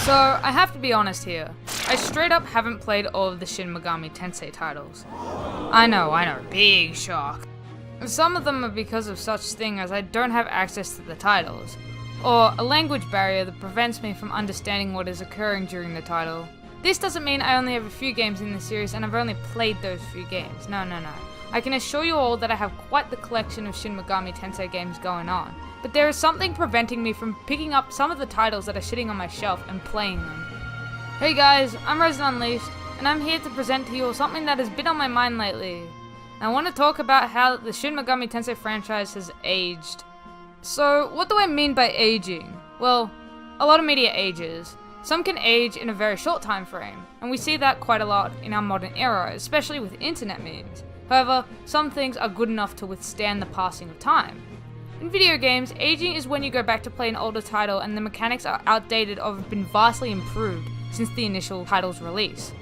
So, I have to be honest here. I straight up haven't played all of the Shin Megami Tensei titles. I know, big shock. Some of them are because of such thing as I don't have access to the titles, or a language barrier that prevents me from understanding what is occurring during the title. This doesn't mean I only have a few games in the series and I've only played those few games. No. I can assure you all that I have quite the collection of Shin Megami Tensei games going on, but there is something preventing me from picking up some of the titles that are sitting on my shelf and playing them. Hey guys, I'm Resident Unleashed, and I'm here to present to you all something that has been on my mind lately. And I want to talk about how the Shin Megami Tensei franchise has aged. So, what do I mean by aging? Well, a lot of media ages. Some can age in a very short time frame, and we see that quite a lot in our modern era, especially with internet memes. However, some things are good enough to withstand the passing of time. In video games, aging is when you go back to play an older title and the mechanics are outdated or have been vastly improved since the initial title's release.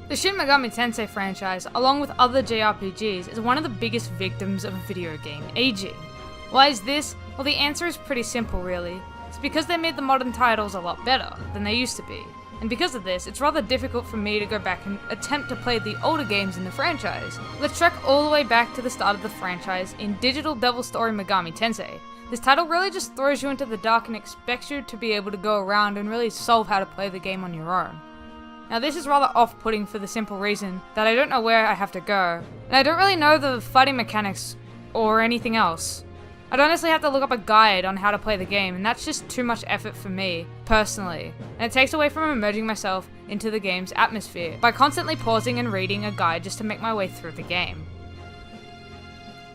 The Shin Megami Tensei franchise, along with other JRPGs, is one of the biggest victims of video game aging. Why is this? Well, the answer is pretty simple really. It's because they made the modern titles a lot better than they used to be. And because of this, it's rather difficult for me to go back and attempt to play the older games in the franchise. Let's trek all the way back to the start of the franchise in Digital Devil Story Megami Tensei. This title really just throws you into the dark and expects you to be able to go around and really solve how to play the game on your own. Now this is rather off-putting for the simple reason that I don't know where I have to go, and I don't really know the fighting mechanics or anything else. I'd honestly have to look up a guide on how to play the game, and that's just too much effort for me, personally, and it takes away from immersing myself into the game's atmosphere by constantly pausing and reading a guide just to make my way through the game.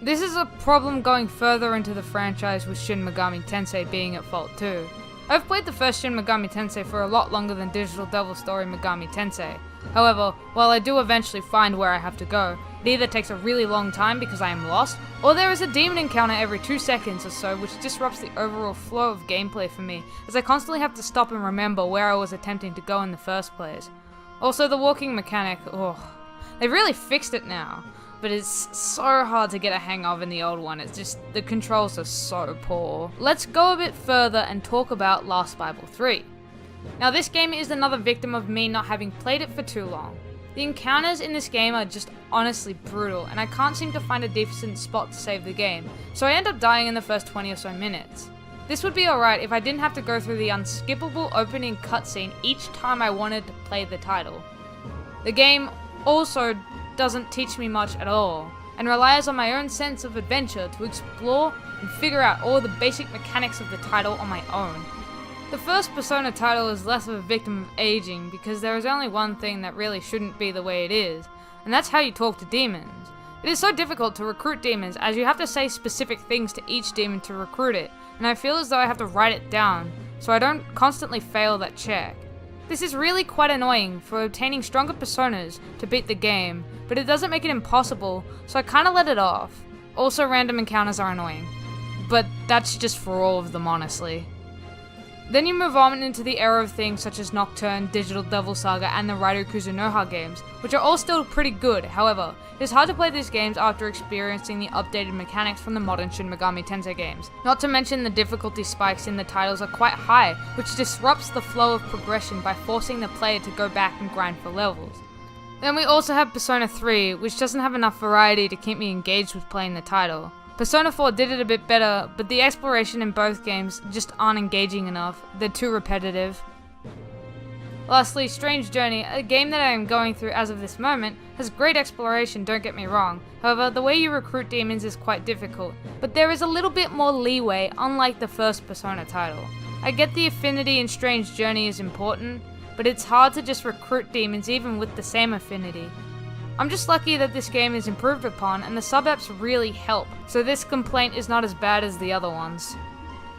This is a problem going further into the franchise with Shin Megami Tensei being at fault too. I've played the first Shin Megami Tensei for a lot longer than Digital Devil Story Megami Tensei. However, while I do eventually find where I have to go, it either takes a really long time because I am lost, or there is a demon encounter every 2 seconds or so which disrupts the overall flow of gameplay for me, as I constantly have to stop and remember where I was attempting to go in the first place. Also, the walking mechanic, they've really fixed it now, but it's so hard to get a hang of in the old one. It's just, the controls are so poor. Let's go a bit further and talk about Last Bible 3. Now this game is another victim of me not having played it for too long. The encounters in this game are just honestly brutal, and I can't seem to find a decent spot to save the game, so I end up dying in the first 20 or so minutes. This would be alright if I didn't have to go through the unskippable opening cutscene each time I wanted to play the title. The game also doesn't teach me much at all, and relies on my own sense of adventure to explore and figure out all the basic mechanics of the title on my own. The first Persona title is less of a victim of aging because there is only one thing that really shouldn't be the way it is, and that's how you talk to demons. It is so difficult to recruit demons as you have to say specific things to each demon to recruit it, and I feel as though I have to write it down so I don't constantly fail that check. This is really quite annoying for obtaining stronger personas to beat the game, but it doesn't make it impossible, so I kinda let it off. Also, random encounters are annoying, but that's just for all of them honestly. Then you move on into the era of things such as Nocturne, Digital Devil Saga, and the Raiden Kuzunoha games, which are all still pretty good. However, it is hard to play these games after experiencing the updated mechanics from the modern Shin Megami Tensei games. Not to mention the difficulty spikes in the titles are quite high, which disrupts the flow of progression by forcing the player to go back and grind for levels. Then we also have Persona 3, which doesn't have enough variety to keep me engaged with playing the title. Persona 4 did it a bit better, but the exploration in both games just aren't engaging enough. They're too repetitive. Lastly, Strange Journey, a game that I am going through as of this moment, has great exploration, don't get me wrong. However, the way you recruit demons is quite difficult, but there is a little bit more leeway unlike the first Persona title. I get the affinity in Strange Journey is important, but it's hard to just recruit demons even with the same affinity. I'm just lucky that this game is improved upon and the sub-apps really help, so this complaint is not as bad as the other ones.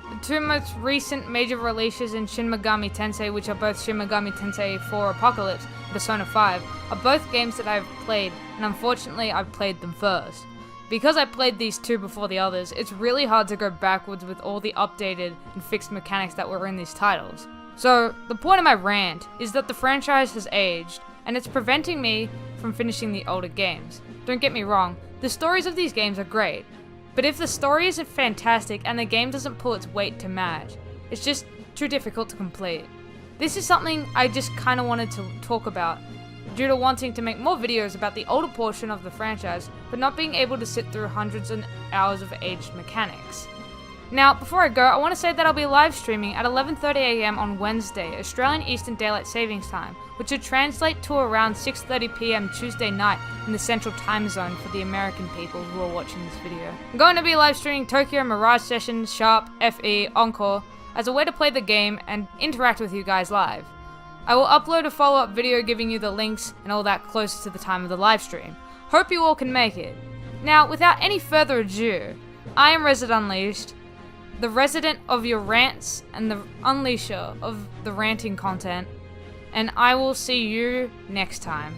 The two most recent major releases in Shin Megami Tensei, which are both Shin Megami Tensei 4 Apocalypse and Persona 5, are both games that I've played, and unfortunately I've played them first. Because I played these two before the others, it's really hard to go backwards with all the updated and fixed mechanics that were in these titles. So, the point of my rant is that the franchise has aged, and it's preventing me from finishing the older games. Don't get me wrong, the stories of these games are great, but if the story isn't fantastic and the game doesn't pull its weight to match, it's just too difficult to complete. This is something I just kind of wanted to talk about, due to wanting to make more videos about the older portion of the franchise, but not being able to sit through hundreds of hours of aged mechanics. Now, before I go, I want to say that I'll be live streaming at 11:30 AM on Wednesday, Australian Eastern Daylight Savings Time, which would translate to around 6:30 PM Tuesday night in the Central Time Zone for the American people who are watching this video. I'm going to be live streaming Tokyo Mirage Sessions, Sharp, FE, Encore, as a way to play the game and interact with you guys live. I will upload a follow-up video giving you the links and all that closer to the time of the live stream. Hope you all can make it. Now, without any further ado, I am Resident Unleashed, the resident of your rants and the unleasher of the ranting content, and I will see you next time.